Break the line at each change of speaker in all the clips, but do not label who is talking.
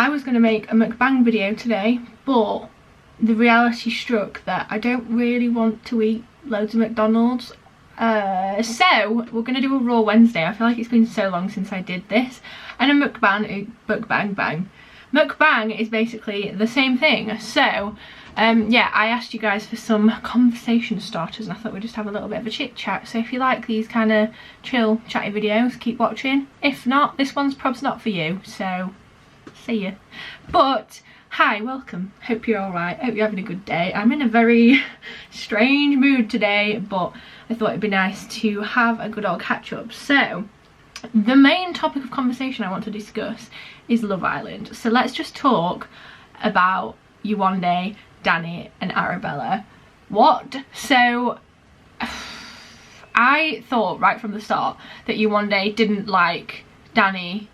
I was going to make a mukbang video today, but the reality struck that I don't really want to eat loads of McDonald's. So we're going to do a Raw Wednesday. I feel like it's been so long since I did this. And a mukbang is basically the same thing. So yeah, I asked you guys for some conversation starters and I thought we'd just have a little bit of a chit chat. So if you like these kind of chill chatty videos, keep watching. If not, this one's probably not for you, so see ya. But hi, welcome. Hope you're all right. Hope you're having a good day. I'm in a very strange mood today, but I thought it'd be nice to have a good old catch up. So the main topic of conversation I want to discuss is Love Island. So let's just talk about Yewande, Danny and Arabella. What? So I thought right from the start that Yewande didn't like Danny.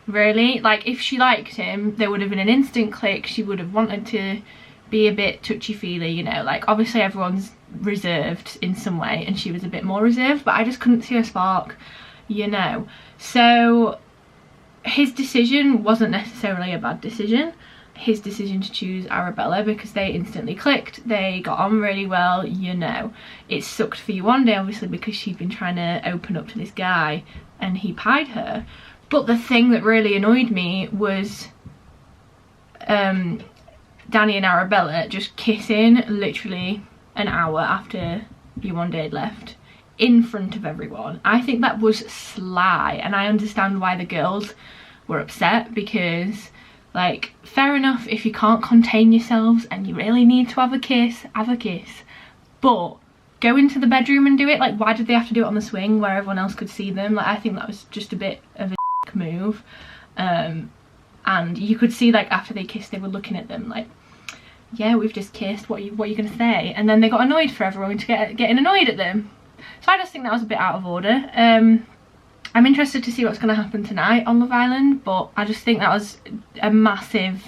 Really, like if she liked him there would have been an instant click. She would have wanted to be a bit touchy-feely, you know, like obviously everyone's reserved in some way and she was a bit more reserved, but I just couldn't see a spark, you know. So his decision wasn't necessarily a bad decision, his decision to choose Arabella, because they instantly clicked, they got on really well, you know. It sucked for Yewande obviously because she'd been trying to open up to this guy and he pied her. But the thing that really annoyed me was Danny and Arabella just kissing literally an hour after Yewande had left in front of everyone. I think that was sly, and I understand why the girls were upset, because like fair enough, if you can't contain yourselves and you really need to have a kiss, but go into the bedroom and do it. Like, why did they have to do it on the swing where everyone else could see them? Like, I think that was just a bit of a move. And you could see like after they kissed they were looking at them like, yeah, we've just kissed, what are you gonna say? And then they got annoyed for everyone to getting annoyed at them. So I just think that was a bit out of order. I'm interested to see what's going to happen tonight on Love Island, but I just think that was a massive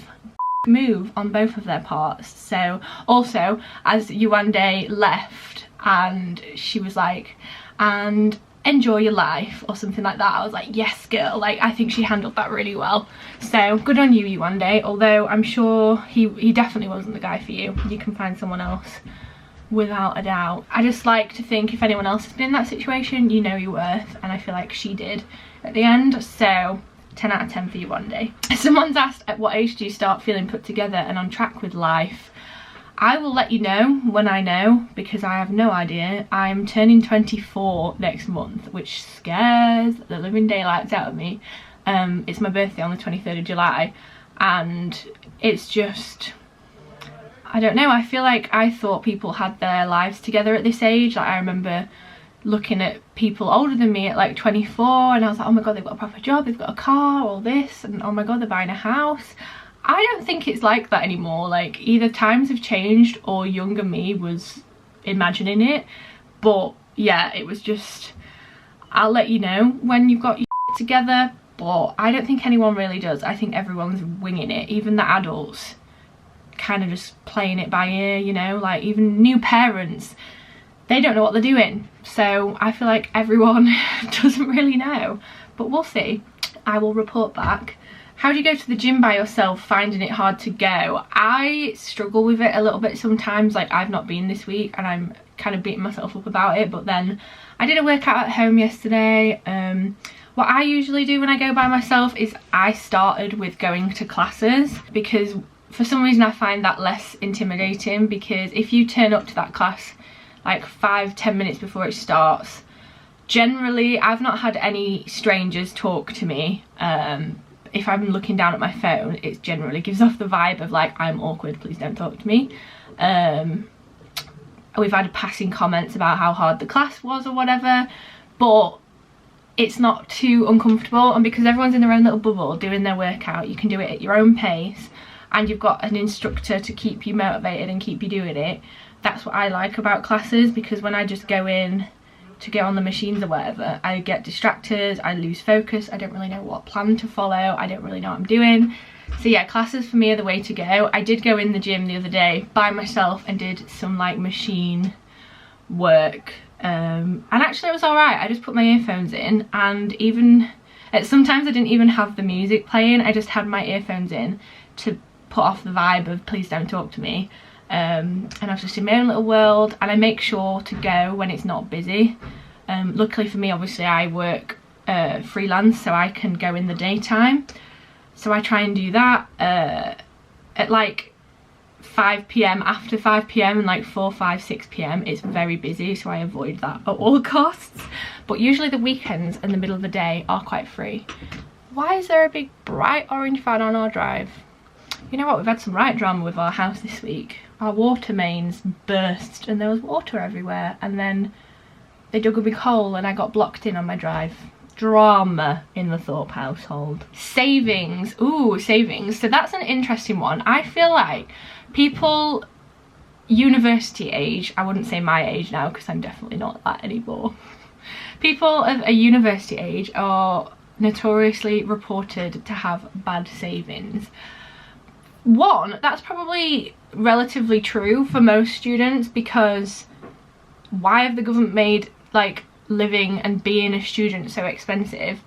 move on both of their parts. So also as Yewande left and she was like, and enjoy your life or something like that, I was like, yes girl, like I think she handled that really well. So good on you, Yewande, although I'm sure he definitely wasn't the guy for you. You can find someone else without a doubt. I just like to think if anyone else has been in that situation, you know your worth, and I feel like she did at the end. So 10 out of 10 for Yewande. Someone's asked, at what age do you start feeling put together and on track with life? I will let you know when I know, because I have no idea. I'm turning 24 next month, which scares the living daylights out of me. It's my birthday on the 23rd of July, and it's just, I don't know, I feel like I thought people had their lives together at this age. Like I remember looking at people older than me at like 24 and I was like, oh my god, they've got a proper job, they've got a car, all this, and oh my god, they're buying a house. I don't think it's like that anymore. Like either times have changed or younger me was imagining it. But yeah, it was just, I'll let you know when you've got your together, but I don't think anyone really does. I think everyone's winging it, even the adults kind of just playing it by ear, you know, like even new parents, they don't know what they're doing. So I feel like everyone doesn't really know, but we'll see. I will report back. How do you go to the gym by yourself, finding it hard to go? I struggle with it a little bit sometimes. Like I've not been this week and I'm kind of beating myself up about it, but then I did a workout at home yesterday. What I usually do when I go by myself is I started with going to classes, because for some reason I find that less intimidating, because if you turn up to that class like 5-10 minutes before it starts, generally I've not had any strangers talk to me. If I'm looking down at my phone, it generally gives off the vibe of like, I'm awkward, please don't talk to me. We've had passing comments about how hard the class was or whatever, but it's not too uncomfortable, and because everyone's in their own little bubble doing their workout, you can do it at your own pace and you've got an instructor to keep you motivated and keep you doing it. That's what I like about classes, because when I just go in to get on the machines or whatever, I get distracted, I lose focus, I don't really know what plan to follow, I don't really know what I'm doing. So yeah, classes for me are the way to go. I did go in the gym the other day by myself and did some like machine work, and actually it was alright. I just put my earphones in, and Sometimes I didn't even have the music playing, I just had my earphones in to put off the vibe of please don't talk to me. And I was just in my own little world, and I make sure to go when it's not busy. Luckily for me, obviously I work freelance, so I can go in the daytime, so I try and do that at like 5 p.m, after 5 p.m, and like 4, 5, 6 p.m. it's very busy, so I avoid that at all costs. But usually the weekends and the middle of the day are quite free. Why is there a big bright orange fan on our drive? You know what, we've had some right drama with our house this week. Our water mains burst and there was water everywhere, and then they dug a big hole and I got blocked in on my drive. Drama in the Thorpe household. Savings. Ooh, savings. So that's an interesting one. I feel like people university age, I wouldn't say my age now because I'm definitely not that anymore. People of a university age are notoriously reported to have bad savings. One, that's probably relatively true for most students, because why have the government made like living and being a student so expensive?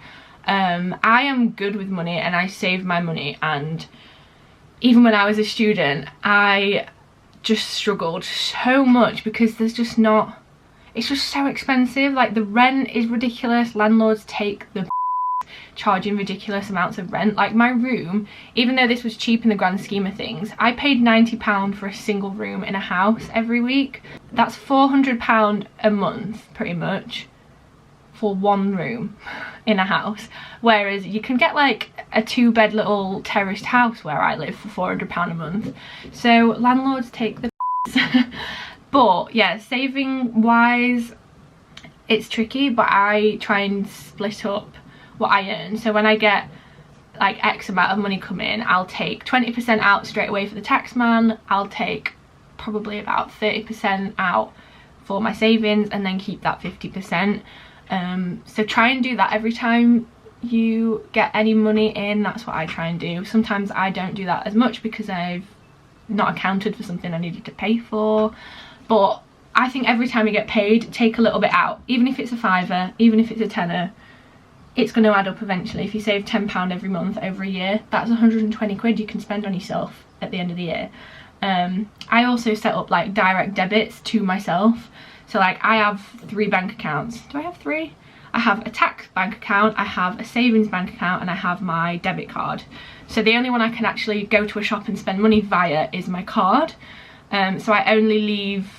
I am good with money and I save my money, and even when I was a student I just struggled so much because there's just not, it's just so expensive. Like the rent is ridiculous, landlords take the charging ridiculous amounts of rent. Like my room, even though this was cheap in the grand scheme of things, I paid £90 for a single room in a house every week. That's £400 a month pretty much for one room in a house, whereas you can get like a 2-bed little terraced house where I live for £400 a month. So landlords take the but yeah, saving wise it's tricky, but I try and split up what I earn. So when I get like X amount of money come in, I'll take 20% out straight away for the tax man, I'll take probably about 30% out for my savings, and then keep that 50%. So try and do that every time you get any money in. That's what I try and do. Sometimes I don't do that as much because I've not accounted for something I needed to pay for, but I think every time you get paid, take a little bit out, even if it's a fiver, even if it's a tenner. It's going to add up eventually. If you save £10 every month over a year, that's 120 quid you can spend on yourself at the end of the year. I also set up like direct debits to myself. So like I have 3 bank accounts. Do I have 3? I have a tax bank account, I have a savings bank account, and I have my debit card. So the only one I can actually go to a shop and spend money via is my card. So I only leave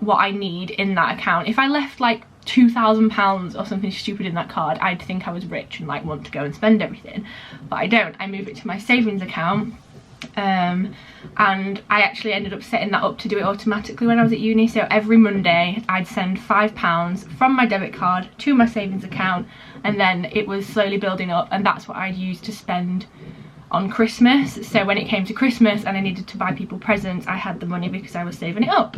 what I need in that account. If I left like £2,000 or something stupid in that card, I'd think I was rich and like want to go and spend everything, but I don't. I move it to my savings account, and I actually ended up setting that up to do it automatically when I was at uni. So every Monday I'd send £5 from my debit card to my savings account, and then it was slowly building up, and that's what I'd use to spend on Christmas. So when it came to Christmas and I needed to buy people presents, I had the money because I was saving it up.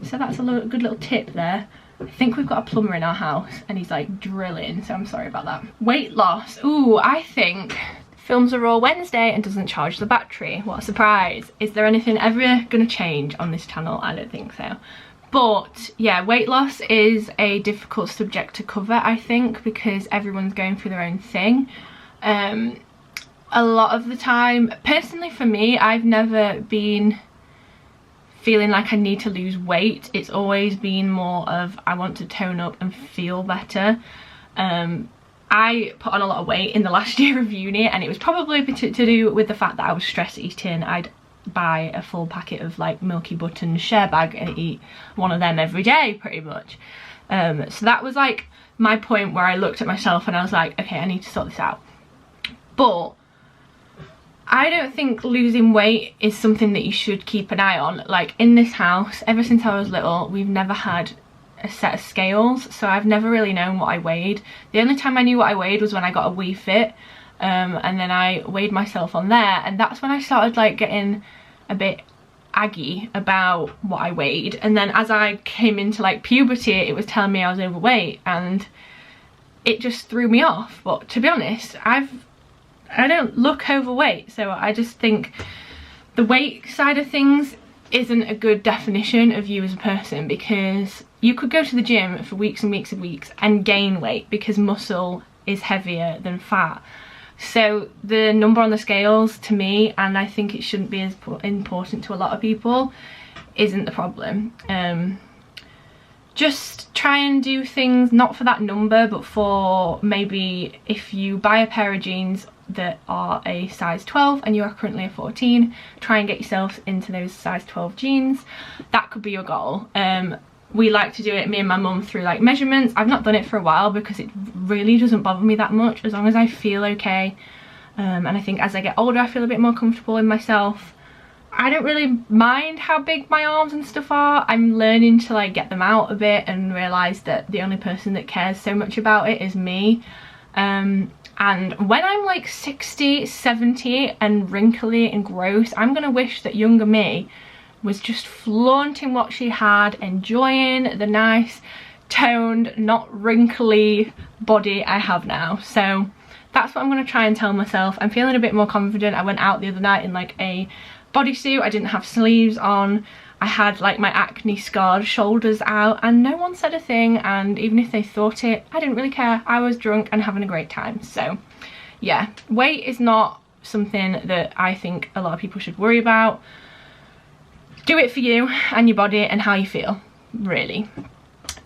So that's a good little tip there. I think we've got a plumber in our house and he's like drilling, so I'm sorry about that. Weight loss. Ooh, I think films a Raw Wednesday and doesn't charge the battery. What a surprise. Is there anything ever gonna change on this channel? I don't think so. But yeah, weight loss is a difficult subject to cover, I think, because everyone's going through their own thing. A lot of the time, personally for me, I've never been feeling like I need to lose weight. It's always been more of I want to tone up and feel better. I put on a lot of weight in the last year of uni, and it was probably to do with the fact that I was stress eating. I'd buy a full packet of like Milky Button share bag and eat one of them every day pretty much. So that was like my point where I looked at myself and I was like, okay, I need to sort this out. But I don't think losing weight is something that you should keep an eye on. Like in this house, ever since I was little, we've never had a set of scales, so I've never really known what I weighed. The only time I knew what I weighed was when I got a Wii Fit, and then I weighed myself on there, and that's when I started like getting a bit aggy about what I weighed. And then as I came into like puberty, it was telling me I was overweight, and it just threw me off. But to be honest, I don't look overweight, so I just think the weight side of things isn't a good definition of you as a person, because you could go to the gym for weeks and weeks and weeks and gain weight, because muscle is heavier than fat. So the number on the scales to me, and I think it shouldn't be as important to a lot of people, isn't the problem. Just try and do things not for that number, but for maybe if you buy a pair of jeans that are a size 12 and you are currently a 14, try and get yourself into those size 12 jeans. That could be your goal. We like to do it, me and my mum, through like measurements. I've not done it for a while because it really doesn't bother me that much as long as I feel okay. And I think as I get older I feel a bit more comfortable in myself. I don't really mind how big my arms and stuff are. I'm learning to like get them out a bit and realise that the only person that cares so much about it is me. And when I'm like 60, 70 and wrinkly and gross, I'm gonna wish that younger me was just flaunting what she had, enjoying the nice toned, not wrinkly body I have now. So that's what I'm gonna try and tell myself. I'm feeling a bit more confident. I went out the other night in like a bodysuit. I didn't have sleeves on. I had like my acne scarred shoulders out and no one said a thing, and even if they thought it, I didn't really care. I was drunk and having a great time. So yeah, weight is not something that I think a lot of people should worry about. Do it for you and your body and how you feel, really.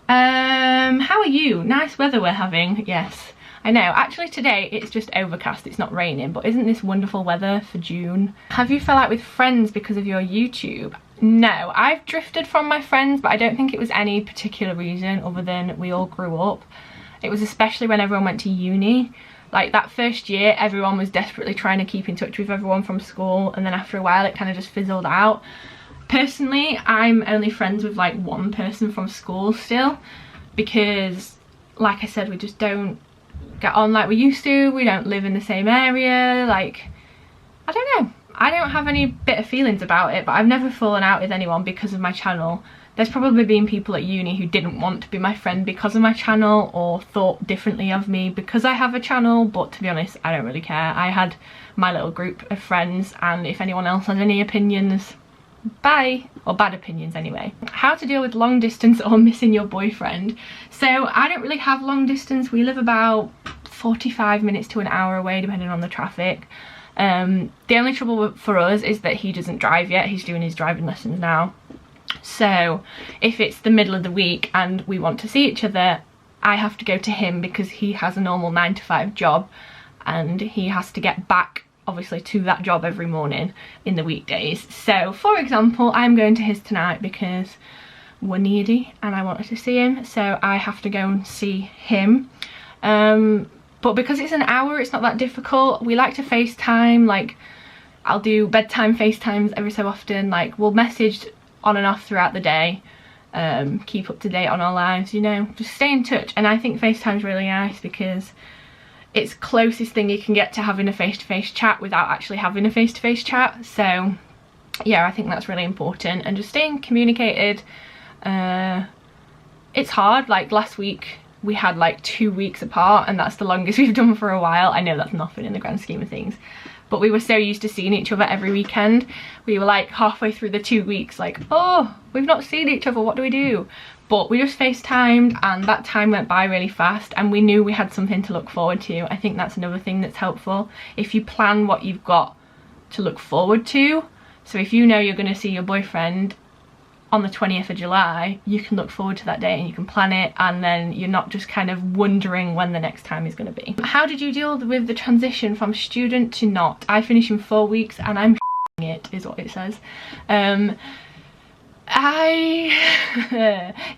How are you? Nice weather we're having. Yes, I know. Actually today it's just overcast, it's not raining, but isn't this wonderful weather for June? Have you fell out with friends because of your YouTube? No, I've drifted from my friends, but I don't think it was any particular reason other than we all grew up. It was especially when everyone went to uni. Like that first year everyone was desperately trying to keep in touch with everyone from school, and then after a while it kind of just fizzled out. Personally, I'm only friends with like one person from school still, because like I said, we just don't get on like we used to. We don't live in the same area. Like, I don't know, I don't have any bitter feelings about it, but I've never fallen out with anyone because of my channel. There's probably been people at uni who didn't want to be my friend because of my channel, or thought differently of me because I have a channel, but to be honest, I don't really care. I had my little group of friends, and if anyone else has any opinions, bye. Or bad opinions anyway. How to deal with long distance or missing your boyfriend. So I don't really have long distance. We live about 45 minutes to an hour away depending on the traffic. The only trouble for us is that he doesn't drive yet. He's doing his driving lessons now. So if it's the middle of the week and we want to see each other, I have to go to him because he has a normal 9-to-5 job and he has to get back obviously to that job every morning in the weekdays. So for example, I'm going to his tonight because we're needy and I wanted to see him, so I have to go and see him. But because it's an hour, it's not that difficult. We like to FaceTime. Like, I'll do bedtime FaceTimes every so often. Like, we'll message on and off throughout the day, keep up to date on our lives, you know, just stay in touch. And I think FaceTime's really nice because it's closest thing you can get to having a face-to-face chat without actually having a face-to-face chat. So yeah, I think that's really important, and just staying communicated. It's hard. Like last week we had like 2 weeks apart, and that's the longest we've done for a while. I know that's nothing in the grand scheme of things, but we were so used to seeing each other every weekend. We were like halfway through the 2 weeks like, oh, we've not seen each other, what do we do? But we just FaceTimed and that time went by really fast, and we knew we had something to look forward to. I think that's another thing that's helpful. If you plan what you've got to look forward to, so if you know you're going to see your boyfriend on the 20th of July, you can look forward to that day and you can plan it, and then you're not just kind of wondering when the next time is going to be. How did you deal with the transition from student to not? I finish in 4 weeks and I'm it, is what it says.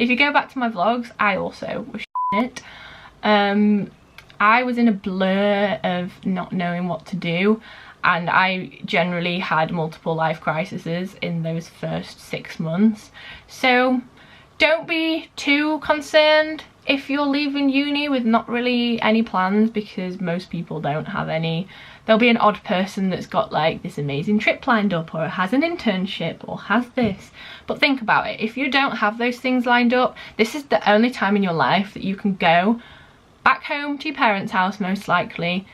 If you go back to my vlogs, I also was it. I was in a blur of not knowing what to do, and I generally had multiple life crises in those first 6 months. So don't be too concerned if you're leaving uni with not really any plans, because most people don't have any. There'll be an odd person that's got like this amazing trip lined up, or has an internship, or has this. But think about it, if you don't have those things lined up, this is the only time in your life that you can go back home to your parents' house most likely,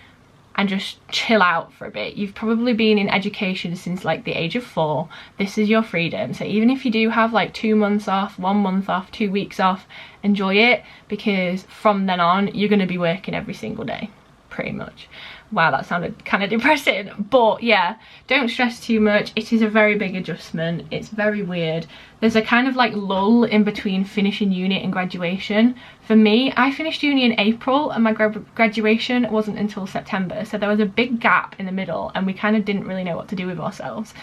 and just chill out for a bit. You've probably been in education since like the age of 4. This is your freedom. So even if you do have like 2 months off, 1 month off, 2 weeks off, enjoy it, because from then on you're going to be working every single day, pretty much. Wow, that sounded kind of depressing, but yeah, don't stress too much. It is a very big adjustment. It's very weird. There's a kind of like lull in between finishing uni and graduation. For me, I finished uni in April and my graduation wasn't until September, so there was a big gap in the middle and we kind of didn't really know what to do with ourselves.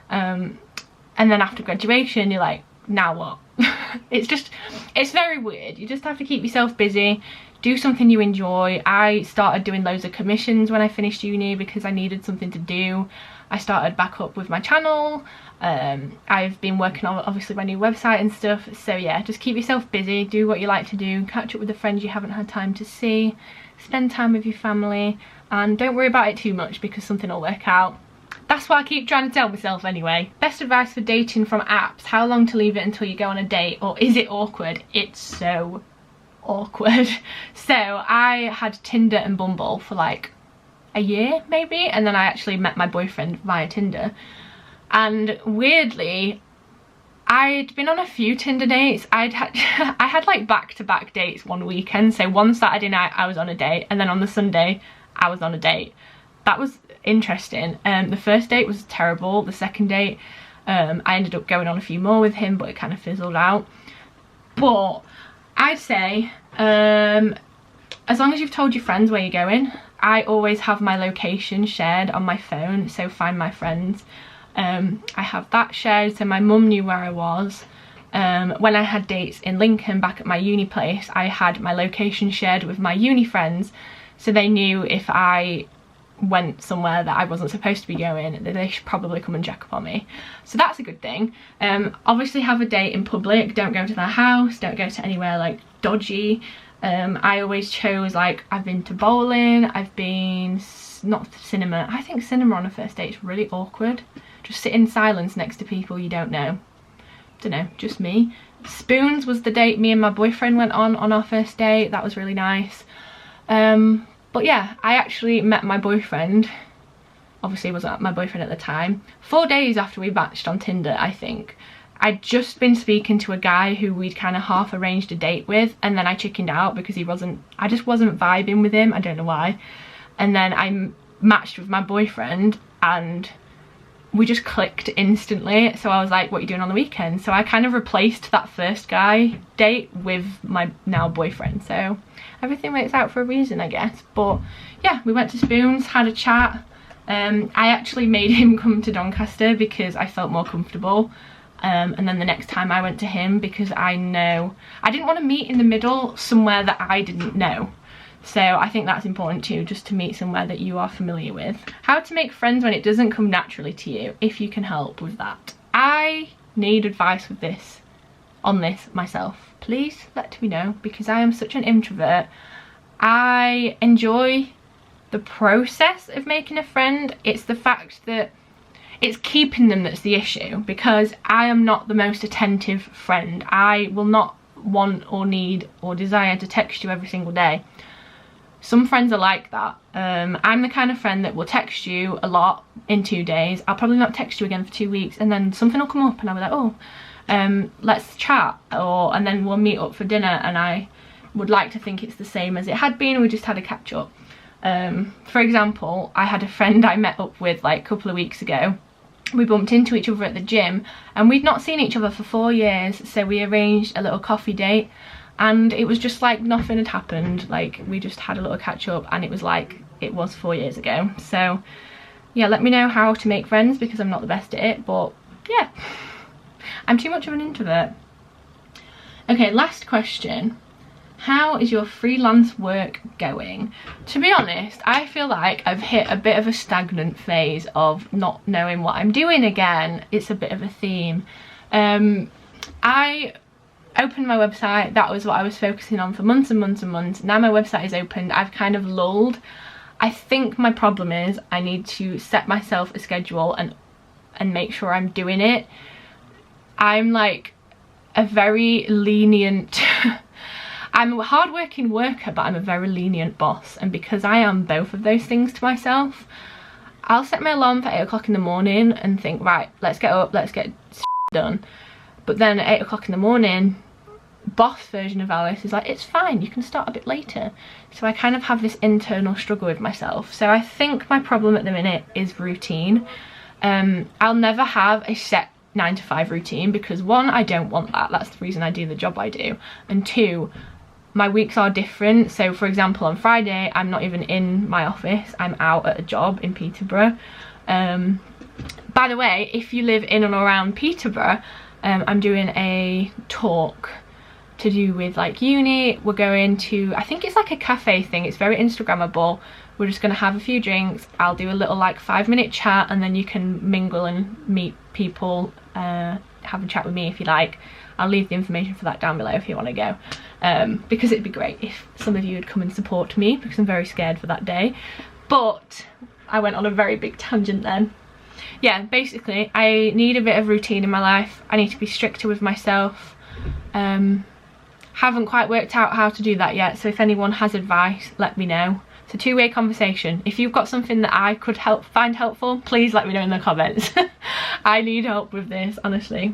And then after graduation you're like, now what? It's very weird. You just have to keep yourself busy, do something you enjoy. I started doing loads of commissions when I finished uni because I needed something to do. I started back up with my channel. I've been working on obviously my new website and stuff, so yeah, just keep yourself busy, do what you like to do, catch up with the friends you haven't had time to see, spend time with your family, and don't worry about it too much because something will work out. That's what I keep trying to tell myself anyway. Best advice for dating from apps: how long to leave it until you go on a date, or is it awkward? It's so awkward. So I had Tinder and Bumble for like a year maybe, and then I actually met my boyfriend via Tinder. And weirdly, I'd been on a few Tinder dates. I had like back-to-back dates one weekend. So one Saturday night I was on a date, and then on the Sunday I was on a date. That was interesting. The first date was terrible. The second date, I ended up going on a few more with him, but it kind of fizzled out. But I'd say, as long as you've told your friends where you're going, I always have my location shared on my phone, so Find My Friends. I have that shared, so my mum knew where I was. When I had dates in Lincoln back at my uni place, I had my location shared with my uni friends, so they knew if I went somewhere that I wasn't supposed to be going, they should probably come and check up on me. So that's a good thing. Obviously have a date in public, don't go to their house, don't go to anywhere like dodgy. I always chose, like, I've been to bowling, I've been, not cinema. I think cinema on a first date is really awkward. Just sit in silence next to people you don't know. Don't know, just me. Spoons was the date me and my boyfriend went on our first date. That was really nice. But yeah, I actually met my boyfriend, obviously wasn't my boyfriend at the time, 4 days after we matched on Tinder, I think. I'd just been speaking to a guy who we'd kind of half arranged a date with, and then I chickened out because I just wasn't vibing with him, I don't know why. And then I matched with my boyfriend and we just clicked instantly. So I was like, what are you doing on the weekend? So I kind of replaced that first guy date with my now boyfriend. So everything works out for a reason, I guess. But yeah, we went to Spoons, had a chat. I actually made him come to Doncaster because I felt more comfortable. And then the next time I went to him because I didn't want to meet in the middle somewhere that I didn't know. So I think that's important too, just to meet somewhere that you are familiar with. How to make friends when it doesn't come naturally to you, if you can help with that. I need advice with this, on this myself. Please let me know, because I am such an introvert. I enjoy the process of making a friend. It's the fact that it's keeping them that's the issue, because I am not the most attentive friend. I will not want or need or desire to text you every single day. Some friends are like that. I'm the kind of friend that will text you a lot in 2 days. I'll probably not text you again for 2 weeks, and then something will come up and I'll be like, oh, let's chat, and then we'll meet up for dinner, and I would like to think it's the same as it had been. We just had a catch up. For example, I had a friend I met up with like a couple of weeks ago. We bumped into each other at the gym and we'd not seen each other for 4 years, so we arranged a little coffee date, and it was just like nothing had happened. Like, we just had a little catch up and it was like it was 4 years ago. So yeah, let me know how to make friends, because I'm not the best at it, but yeah, I'm too much of an introvert. Okay, last question. How is your freelance work going? To be honest, I feel like I've hit a bit of a stagnant phase of not knowing what I'm doing again. It's a bit of a theme. I opened my website. That was what I was focusing on for months and months and months. Now my website is opened, I've kind of lulled. I think my problem is I need to set myself a schedule and make sure I'm doing it. I'm like a very lenient I'm a hard-working worker, but I'm a very lenient boss, and because I am both of those things to myself, I'll set my alarm for 8 o'clock in the morning and think, right, let's get up, let's get done. But then at 8 o'clock in the morning, boss version of Alice is like, it's fine, you can start a bit later. So I kind of have this internal struggle with myself. So I think my problem at the minute is routine. I'll never have a set 9 to 5 routine because 1, I don't want that. That's the reason I do the job I do. And 2, my weeks are different. So for example, on Friday, I'm not even in my office. I'm out at a job in Peterborough. By the way, if you live in and around Peterborough, I'm doing a talk to do with like uni. We're going to, I think it's like a cafe thing. It's very Instagrammable. We're just going to have a few drinks. I'll do a little like 5-minute chat, and then you can mingle and meet people, have a chat with me if you like. I'll leave the information for that down below if you want to go, because it'd be great if some of you would come and support me, because I'm very scared for that day. But I went on a very big tangent then. Yeah, basically I need a bit of routine in my life. I need to be stricter with myself. Haven't quite worked out how to do that yet, so if anyone has advice, let me know. It's a two-way conversation. If you've got something that I could find helpful, please let me know in the comments. I need help with this, honestly.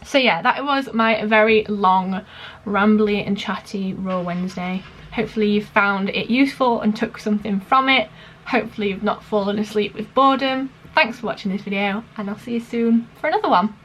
So yeah, that was my very long, rambly and chatty Raw Wednesday. Hopefully you found it useful and took something from it. Hopefully you've not fallen asleep with boredom. Thanks for watching this video, and I'll see you soon for another one.